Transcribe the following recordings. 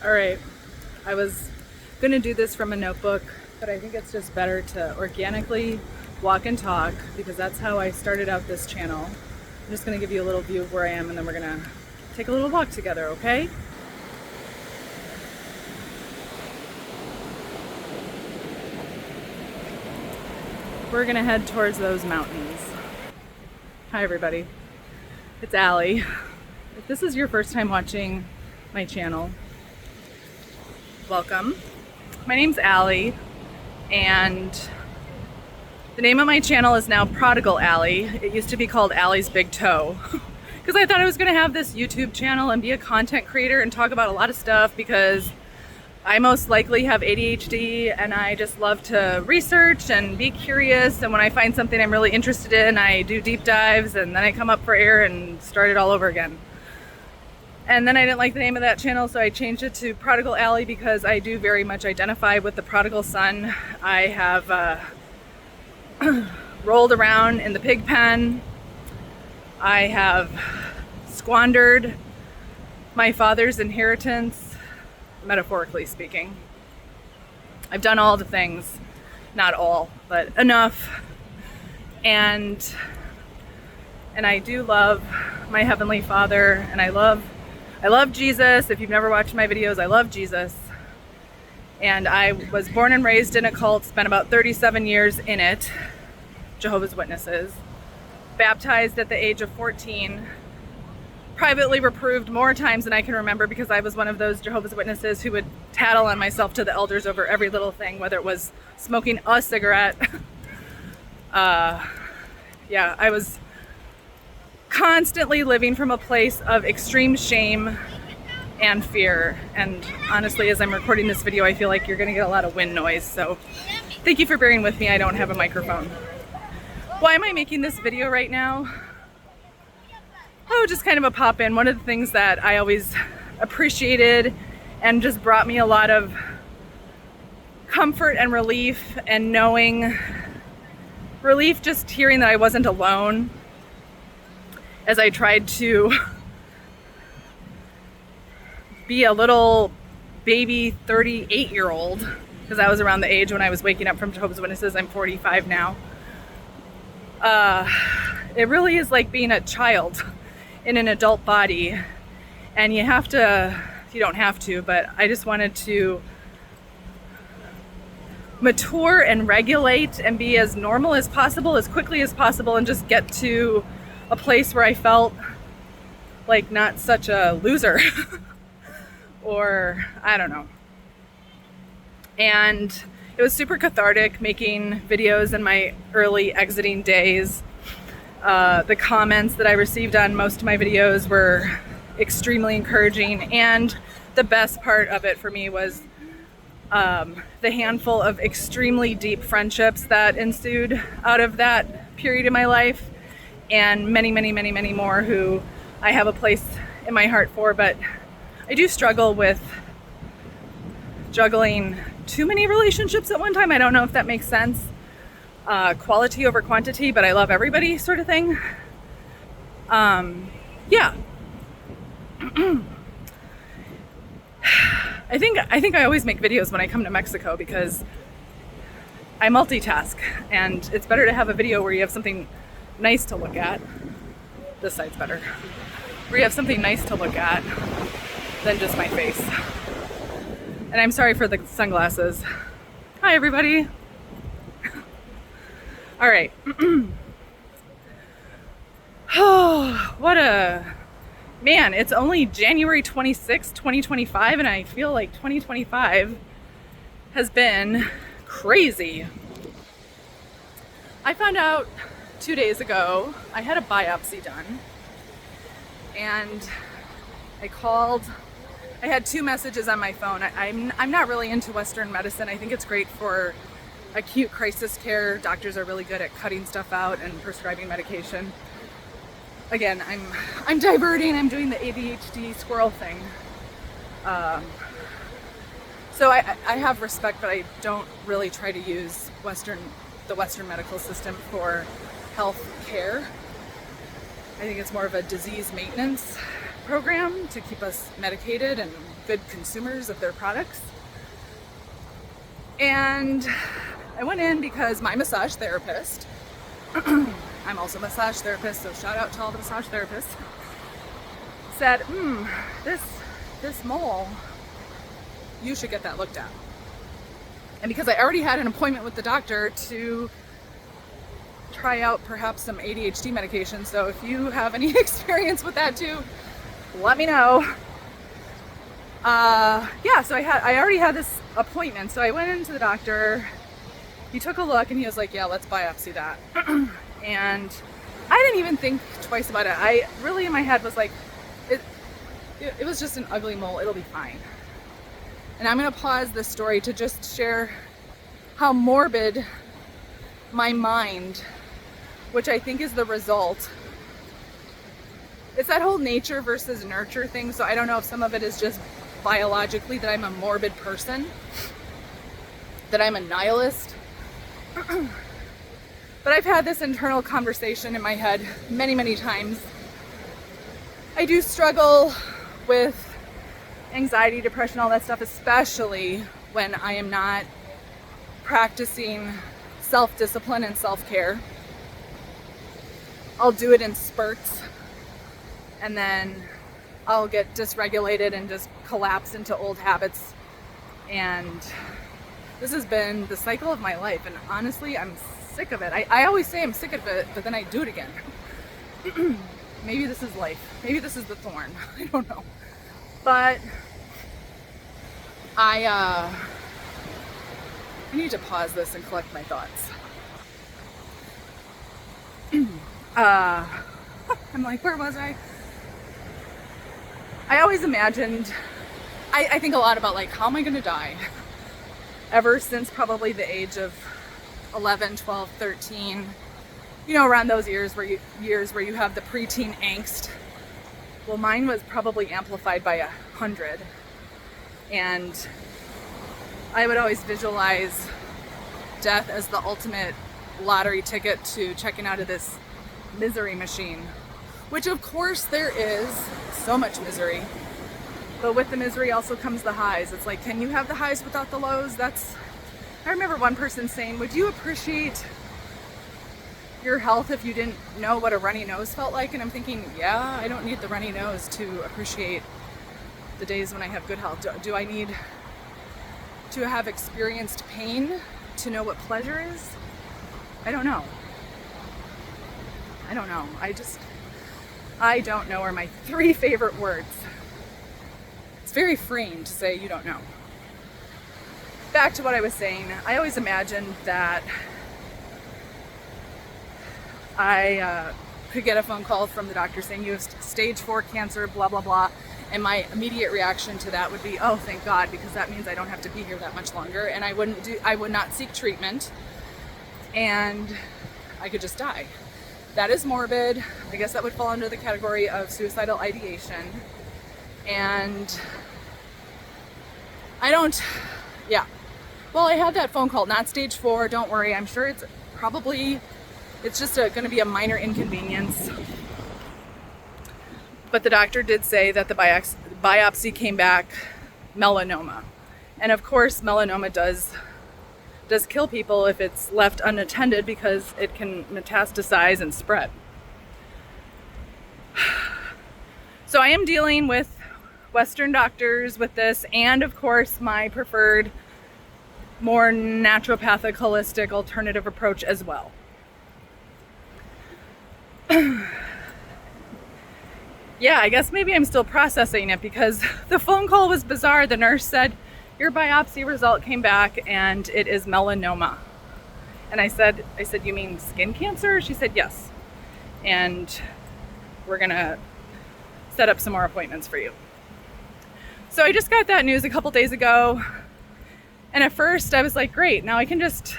All right, I was gonna do this from a notebook, but I think it's just better to organically walk and talk because that's how I started out this channel. I'm just gonna give you a little view of where I am and then we're gonna take a little walk together, okay? We're gonna head towards those mountains. Hi everybody, it's Allie. If this is your first time watching my channel, welcome. My name's Allie, and the name of my channel is now Prodigal Allie. It used to be called Allie's Big Toe because I thought I was gonna have this YouTube channel and be a content creator and talk about a lot of stuff because I most likely have ADHD and I just love to research and be curious, and when I find something I'm really interested in, I do deep dives and then I come up for air and start it all over again. And then I didn't like the name of that channel, so I changed it to Prodigal Alley because I do very much identify with the prodigal son. I have rolled around in the pig pen. I have squandered my father's inheritance, metaphorically speaking. I've done all the things, not all, but enough. And I do love my Heavenly Father, and I love Jesus. If you've never watched my videos, I love Jesus. And I was born and raised in a cult, spent about 37 years in it, Jehovah's Witnesses. Baptized at the age of 14. Privately reproved more times than I can remember because I was one of those Jehovah's Witnesses who would tattle on myself to the elders over every little thing, whether it was smoking a cigarette. Yeah, I was constantly living from a place of extreme shame and fear. And honestly, as I'm recording this video, I feel like you're gonna get a lot of wind noise. So thank you for bearing with me. I don't have a microphone. Why am I making this video right now? Oh, just kind of a pop in. One of the things that I always appreciated and just brought me a lot of comfort and relief, and relief just hearing that I wasn't alone as I tried to be a little baby 38-year-old, because I was around the age when I was waking up from Jehovah's Witnesses. I'm 45 now. It really is like being a child in an adult body, and you don't have to, but I just wanted to mature and regulate and be as normal as possible, as quickly as possible, and just get to a place where I felt like not such a loser or I don't know. And it was super cathartic making videos in my early exiting days. The comments that I received on most of my videos were extremely encouraging, and the best part of it for me was the handful of extremely deep friendships that ensued out of that period in my life, and many, many, many, many more who I have a place in my heart for. But I do struggle with juggling too many relationships at one time. I don't know if that makes sense. Quality over quantity, but I love everybody sort of thing. Yeah. I think I always make videos when I come to Mexico because I multitask, and it's better to have a video where you have something nice to look at. This side's better. Where you have something nice to look at than just my face. And I'm sorry for the sunglasses. Hi everybody. All right. Oh, what a man. It's only January 26th, 2025, and I feel like 2025 has been crazy. I found out 2 days ago I had a biopsy done, and I had 2 messages on my phone. I'm not really into Western medicine. I think it's great for acute crisis care. Doctors are really good at cutting stuff out and prescribing medication. Again, I'm diverting. I'm doing the ADHD squirrel thing. So I have respect, but I don't really try to use the Western medical system for health care. I think it's more of a disease maintenance program to keep us medicated and good consumers of their products. And I went in because my massage therapist, I'm also a massage therapist, so shout out to all the massage therapists, said, this mole, you should get that looked at. And because I already had an appointment with the doctor to try out perhaps some ADHD medication, so if you have any experience with that too, let me know. So I already had this appointment, so I went into the doctor. He took a look and he was like, yeah, let's biopsy that. And I didn't even think twice about it. I really in my head was like, it was just an ugly mole, it'll be fine. And I'm gonna pause this story to just share how morbid my mind, which I think is the result. It's that whole nature versus nurture thing, so I don't know if some of it is just biologically that I'm a morbid person, that I'm a nihilist. But I've had this internal conversation in my head many, many times. I do struggle with anxiety, depression, all that stuff, especially when I am not practicing self-discipline and self-care. I'll do it in spurts, and then I'll get dysregulated and just collapse into old habits. And this has been the cycle of my life, and honestly, I'm sick of it. I always say I'm sick of it, but then I do it again. Maybe this is life. Maybe this is the thorn. I don't know. But I need to pause this and collect my thoughts. I'm like, where was I? I always imagined, I think a lot about like, how am I going to die? Ever since probably the age of 11, 12, 13, around those years where you have the preteen angst. Well, mine was probably amplified by 100. And I would always visualize death as the ultimate lottery ticket to checking out of this misery machine, which of course there is so much misery, but with the misery also comes the highs. It's like, can you have the highs without the lows? I remember one person saying, would you appreciate your health if you didn't know what a runny nose felt like? And I'm thinking, yeah, I don't need the runny nose to appreciate the days when I have good health. Do I need to have experienced pain to know what pleasure is? I don't know. I don't know are my 3 favorite words. It's very freeing to say you don't know. Back to what I was saying, I always imagined that I could get a phone call from the doctor saying you have stage 4 cancer, blah, blah, blah. And my immediate reaction to that would be, oh, thank God, because that means I don't have to be here that much longer. And I would not seek treatment, and I could just die. That is morbid. I guess that would fall under the category of suicidal ideation. And well, I had that phone call, not stage 4, don't worry. I'm sure it's just going to be a minor inconvenience. But the doctor did say that the biopsy came back melanoma. And of course, melanoma does kill people if it's left unattended, because it can metastasize and spread. So I am dealing with Western doctors with this, and of course my preferred, more naturopathic, holistic, alternative approach as well. Yeah, I guess maybe I'm still processing it, because the phone call was bizarre. The nurse said, your biopsy result came back and it is melanoma. And I said, you mean skin cancer? She said, yes. And we're gonna set up some more appointments for you. So I just got that news a couple days ago. And at first I was like, great, now I can just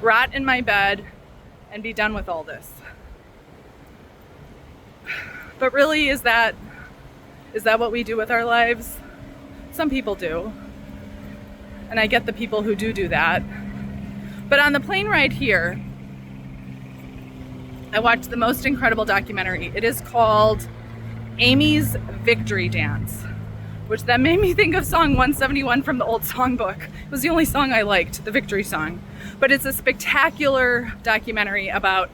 rot in my bed and be done with all this. But really, is that what we do with our lives? Some people do. And I get the people who do that. But on the plane ride here, I watched the most incredible documentary. It is called Amy's Victory Dance, which then made me think of song 171 from the old songbook. It was the only song I liked, the victory song. But it's a spectacular documentary about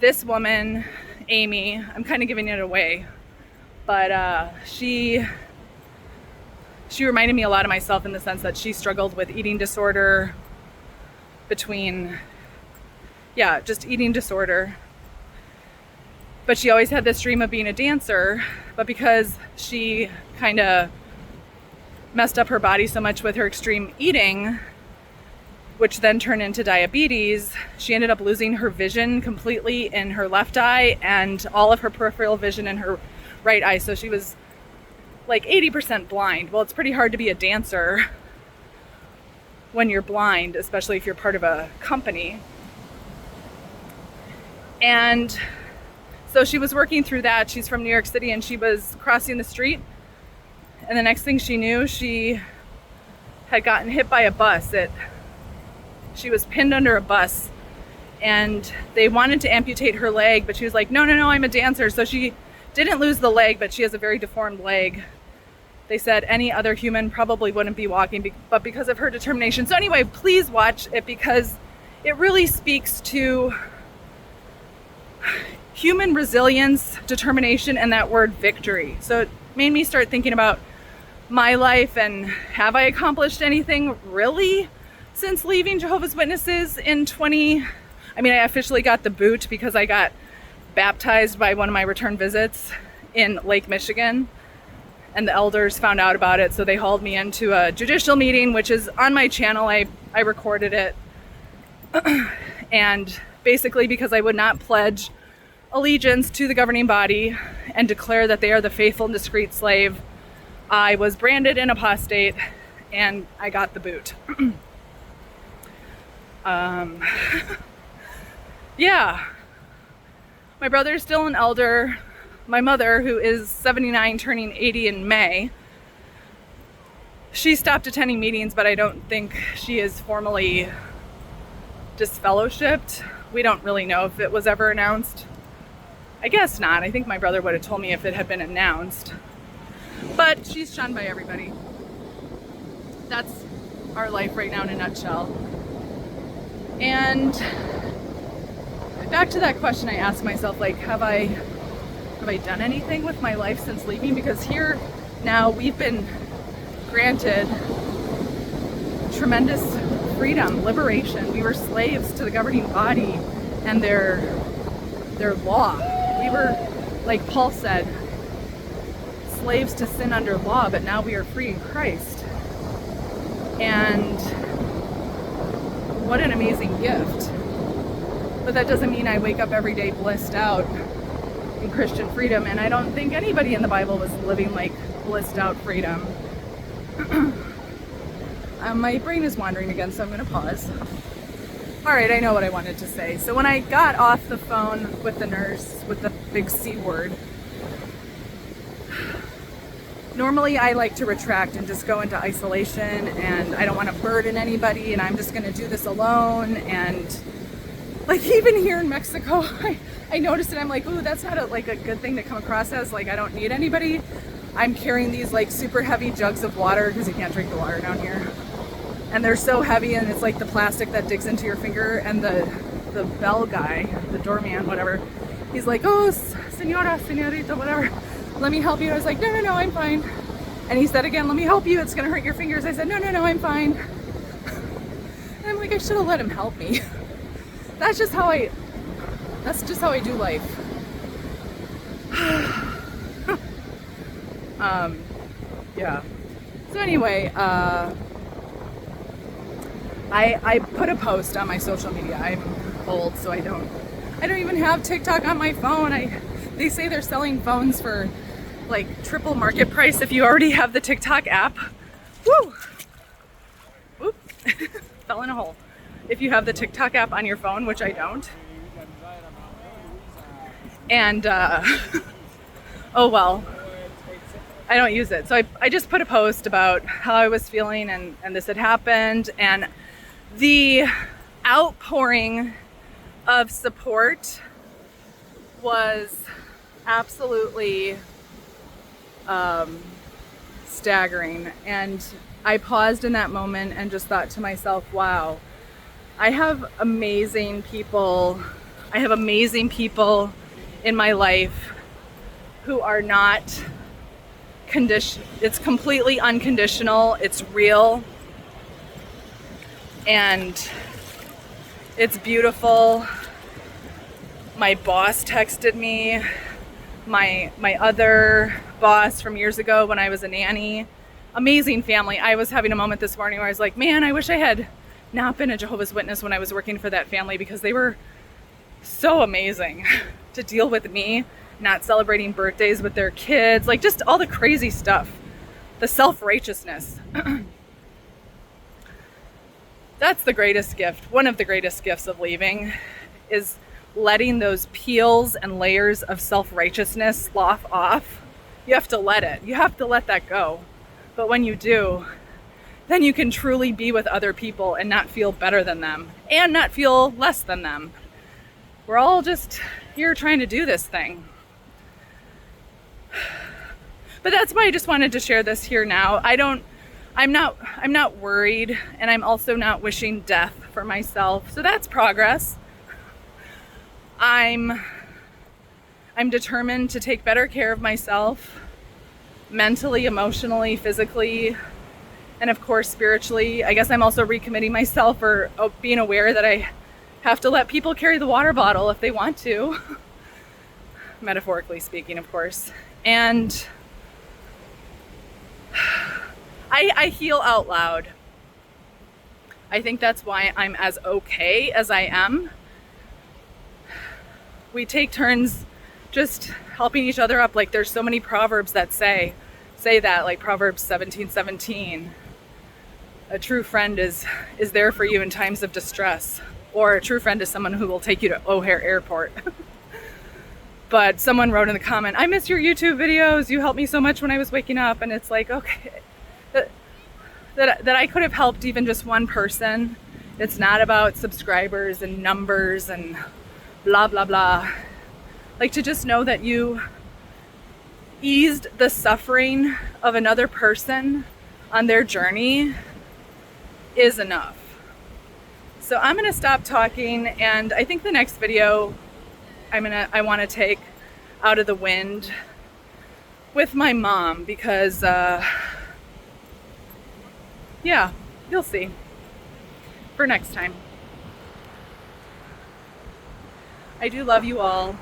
this woman, Amy. I'm kind of giving it away, but she reminded me a lot of myself in the sense that she struggled with eating disorder just eating disorder. But she always had this dream of being a dancer, but because she kind of messed up her body so much with her extreme eating, which then turned into diabetes, she ended up losing her vision completely in her left eye and all of her peripheral vision in her right eye. So she was like 80% blind. Well, it's pretty hard to be a dancer when you're blind, especially if you're part of a company. And so she was working through that. She's from New York City, and she was crossing the street, and the next thing she knew, she had gotten hit by a bus. She was pinned under a bus, and they wanted to amputate her leg, but she was like, no, I'm a dancer. So she didn't lose the leg, but she has a very deformed leg. They said any other human probably wouldn't be walking, but because of her determination. So anyway, please watch it, because it really speaks to human resilience, determination, and that word victory. So it made me start thinking about my life, and have I accomplished anything really since leaving Jehovah's Witnesses in I officially got the boot because I got baptized by one of my return visits in Lake Michigan, and the elders found out about it, so they hauled me into a judicial meeting, which is on my channel. I recorded it. And basically, because I would not pledge allegiance to the governing body and declare that they are the faithful and discreet slave, I was branded an apostate, and I got the boot. Yeah. My brother's still an elder. My mother, who is 79, turning 80 in May, she stopped attending meetings, but I don't think she is formally disfellowshipped. We don't really know if it was ever announced. I guess not. I think my brother would have told me if it had been announced. But she's shunned by everybody. That's our life right now in a nutshell. And back to that question I asked myself, like, have I done anything with my life since leaving? Because here now we've been granted tremendous freedom, liberation. We were slaves to the governing body and their law. We were, like Paul said, slaves to sin under law, but now we are free in Christ. And what an amazing gift. But that doesn't mean I wake up every day blissed out in Christian freedom, and I don't think anybody in the Bible was living like blissed out freedom. My brain is wandering again, so I'm going to pause. Alright, I know what I wanted to say. So when I got off the phone with the nurse with the big C word, normally I like to retract and just go into isolation, and I don't want to burden anybody, and I'm just going to do this alone. And like even here in Mexico, I noticed it. I'm like, ooh, that's not a good thing to come across as. Like, I don't need anybody. I'm carrying these like super heavy jugs of water because you can't drink the water down here. And they're so heavy, and it's like the plastic that digs into your finger. And the bell guy, the doorman, whatever, he's like, oh, señora, señorita, whatever, let me help you. I was like, no, I'm fine. And he said again, let me help you, it's gonna hurt your fingers. I said, no, I'm fine. And I'm like, I should have let him help me. That's just how I do life. Yeah. So anyway, I put a post on my social media. I'm old, so I don't even have TikTok on my phone. They say they're selling phones for like triple market price if you already have the TikTok app. Woo! Oop. Fell in a hole. If you have the TikTok app on your phone, which I don't. And oh well, I don't use it. So I just put a post about how I was feeling, and this had happened, and the outpouring of support was absolutely staggering. And I paused in that moment and just thought to myself, wow, I have amazing people. I have amazing people in my life who are not conditioned. It's completely unconditional. It's real. And it's beautiful. My boss texted me. My other boss from years ago when I was a nanny. Amazing family. I was having a moment this morning where I was like, man, I wish I had not been a Jehovah's Witness when I was working for that family, because they were so amazing to deal with me not celebrating birthdays with their kids, like just all the crazy stuff, the self-righteousness. That's the greatest gift. One of the greatest gifts of leaving is letting those peels and layers of self-righteousness slough off. You have to let it. You have to let that go. But when you do, then you can truly be with other people and not feel better than them and not feel less than them. We're all just here trying to do this thing. But that's why I just wanted to share this here now. I'm not worried, and I'm also not wishing death for myself. So that's progress. I'm determined to take better care of myself, mentally, emotionally, physically, and of course spiritually. I guess I'm also recommitting myself, or being aware that I have to let people carry the water bottle if they want to. Metaphorically speaking, of course. And I heal out loud. I think that's why I'm as okay as I am. We take turns just helping each other up. Like there's so many proverbs that say that, like Proverbs 17:17. A true friend is there for you in times of distress. Or a true friend is someone who will take you to O'Hare Airport. But someone wrote in the comment, I miss your YouTube videos. You helped me so much when I was waking up. And it's like, okay, that I could have helped even just one person. It's not about subscribers and numbers and blah, blah, blah. Like to just know that you eased the suffering of another person on their journey is enough. So I'm going to stop talking, and I think the next video I want to take out of the wind with my mom, because yeah, you'll see for next time. I do love you all.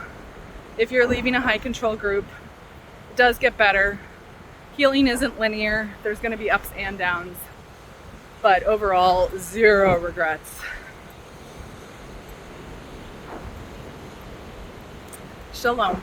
If you're leaving a high control group, it does get better. Healing isn't linear. There's going to be ups and downs. But overall, zero regrets. Shalom.